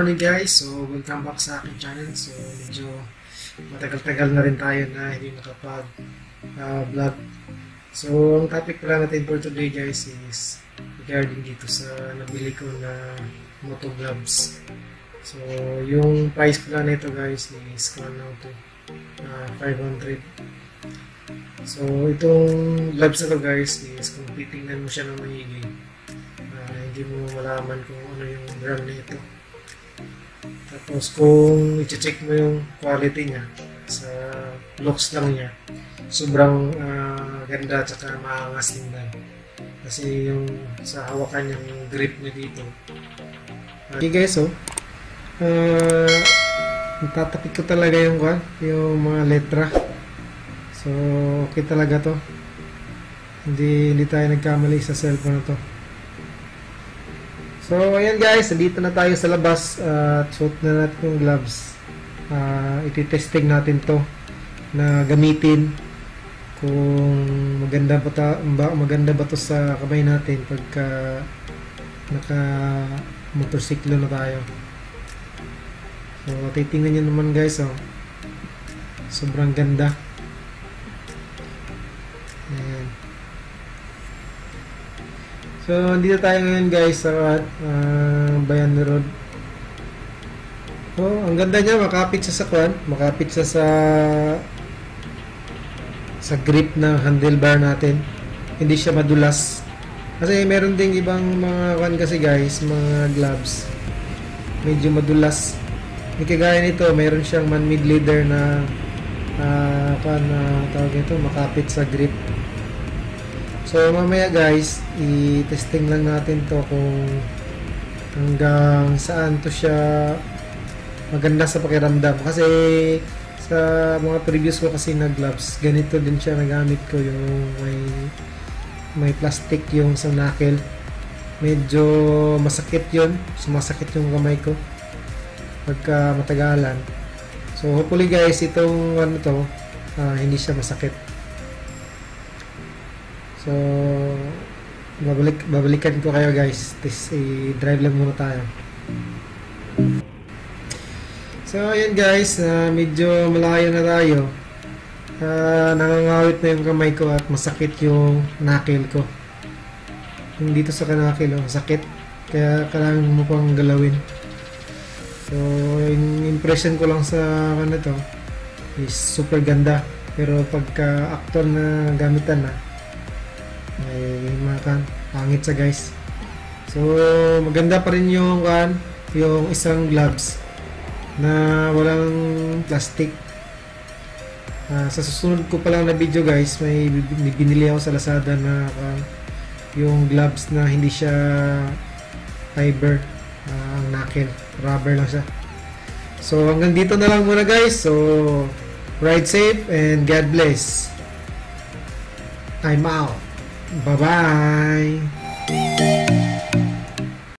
morning guys, so welcome back sa aking channel. So medyo matagal-tagal na rin tayo na hindi nakapag vlog. So ang topic pala natin for today guys is regarding dito sa nabili ko na moto gloves. So yung price pala nito guys is now to 500. So itong gloves na to guys is kung titingnan mo siya ng maigi, hindi mo malaman kung ano yung brand nito. Tapos kung i-check mo yung quality niya sa looks lang niya, sobrang ganda at saka maangas tingnan. Kasi yung sa hawakan niya, yung grip niya dito. Okay guys, so tatapik ko talaga yung mga letra. So okay talaga to. Hindi tayo nagkamali sa cellphone na to. So ayan guys, dito na tayo sa labas at suot na natin yung gloves. Iti-testing natin to na gamitin kung maganda ba to sa kamay natin pagka naka motorsiklo na tayo. So titingnan nyo naman guys, sobrang ganda. Ayan. So, dito tayo ngayon guys sa Bayan Road. Oh, ang ganda niya, makapit siya sa makapit siya sa grip ng handlebar natin. Hindi siya madulas. Kasi meron ding ibang mga kasi guys, mga gloves. Medyo madulas. Hindi kagaya nito, meron siyang man-made leather na tawag ito, makapit sa grip. So mamaya guys, i-testing lang natin to kung hanggang saan to siya maganda sa pakiramdam. Kasi sa mga previous ko kasi na gloves, ganito din siya nagamit ko, yung may plastic yung sa knuckle. Medyo masakit yun, sumasakit yung kamay ko pagka matagalan. So hopefully guys, itong hindi siya masakit. So, babalikan ko kayo guys. I-drive lang muna tayo. So, ayan guys. Medyo malayo na tayo. Nangangawit na yung kamay ko at masakit yung knuckle ko. Yung dito sa knuckle, masakit. Kaya kailangan mo pang galawin. So, yung impression ko lang sa to is super ganda. Pero pagka actor na gamitan na, ay pangit siya guys. So maganda pa rin yung isang gloves na walang plastic. Sa susunod ko pa lang na video guys, may binili ako sa Lazada na yung gloves na hindi siya fiber, ang knuckle, rubber lang siya. So hanggang dito na lang muna guys. So ride safe and God bless. I'm out. Bye-bye.